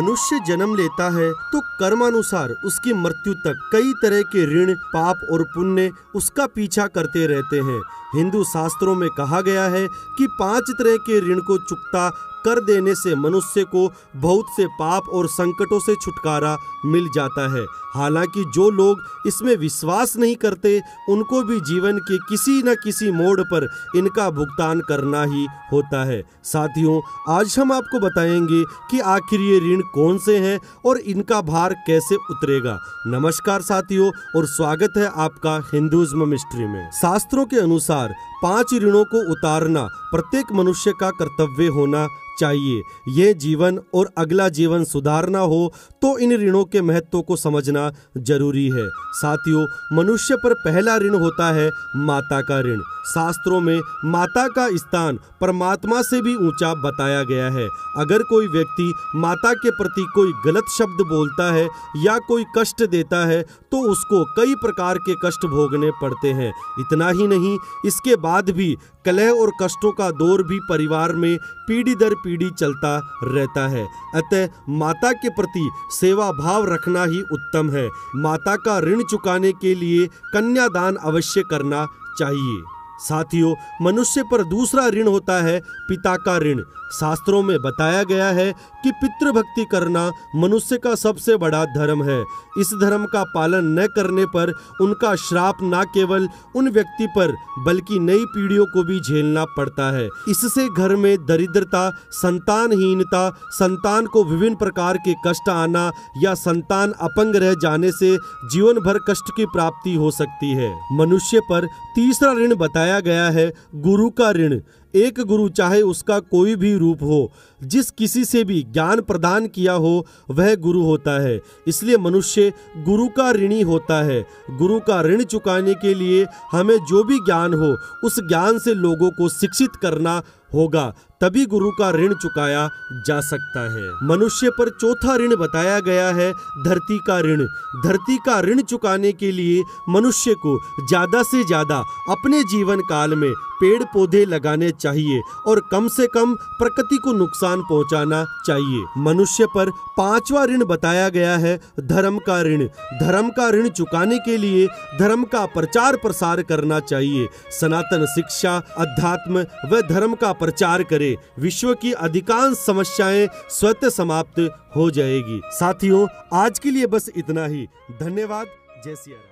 मनुष्य जन्म लेता है तो कर्मानुसार उसकी मृत्यु तक कई तरह के ऋण, पाप और पुण्य उसका पीछा करते रहते हैं। हिंदू शास्त्रों में कहा गया है कि 5 तरह के ऋण को चुकता कर देने से मनुष्य को बहुत से पाप और संकटों से छुटकारा मिल जाता है। हालांकि जो लोग इसमें विश्वास नहीं करते उनको भी जीवन के किसी न किसी मोड़ पर इनका भुगतान करना ही होता है। साथियों, आज हम आपको बताएंगे कि आखिर ये ऋण कौन से हैं और इनका भार कैसे उतरेगा। नमस्कार साथियों, और स्वागत है आपका हिंदुइज्म मिस्ट्री में। शास्त्रों के अनुसार 5 ऋणों को उतारना प्रत्येक मनुष्य का कर्तव्य होना चाहिए। यह जीवन और अगला जीवन सुधारना हो तो इन ऋणों के महत्व को समझना जरूरी है। साथियों, मनुष्य पर पहला ऋण होता है माता का ऋण। शास्त्रों में माता का स्थान परमात्मा से भी ऊंचा बताया गया है। अगर कोई व्यक्ति माता के प्रति कोई गलत शब्द बोलता है या कोई कष्ट देता है तो उसको कई प्रकार के कष्ट भोगने पड़ते हैं। इतना ही नहीं, इसके बाद भी कलह और कष्टों का दौर भी परिवार में पीढ़ी दर पीढ़ी चलता रहता है। अतः माता के प्रति सेवा भाव रखना ही उत्तम है। माता का ऋण चुकाने के लिए कन्यादान अवश्य करना चाहिए। साथियों, मनुष्य पर दूसरा ऋण होता है पिता का ऋण। शास्त्रों में बताया गया है कि पितृभक्ति करना मनुष्य का सबसे बड़ा धर्म है। इस धर्म का पालन न करने पर उनका श्राप न केवल उन व्यक्ति पर बल्कि नई पीढ़ियों को भी झेलना पड़ता है। इससे घर में दरिद्रता, संतानहीनता, संतान को विभिन्न प्रकार के कष्ट आना या संतान अपंग रह जाने से जीवन भर कष्ट की प्राप्ति हो सकती है। मनुष्य पर तीसरा ऋण बताया गया है गुरु का ऋण। एक गुरु, चाहे उसका कोई भी रूप हो, जिस किसी से भी ज्ञान प्रदान किया हो वह गुरु होता है। इसलिए मनुष्य गुरु का ऋणी होता है। गुरु का ऋण चुकाने के लिए हमें जो भी ज्ञान हो उस ज्ञान से लोगों को शिक्षित करना होगा, तभी गुरु का ऋण चुकाया जा सकता है। मनुष्य पर चौथा ऋण बताया गया है धरती का ऋण। धरती का ऋण चुकाने के लिए मनुष्य को ज्यादा से ज्यादा अपने जीवन काल में पेड़ पौधे लगाने चाहिए और कम से कम प्रकृति को नुकसान पहुंचाना चाहिए। मनुष्य पर 5वां ऋण बताया गया है धर्म का ऋण। धर्म का ऋण चुकाने के लिए धर्म का प्रचार प्रसार करना चाहिए। सनातन शिक्षा, अध्यात्म व धर्म का प्रचार करे, विश्व की अधिकांश समस्याएं स्वतः समाप्त हो जाएगी। साथियों, आज के लिए बस इतना ही। धन्यवाद। जय सिया राम।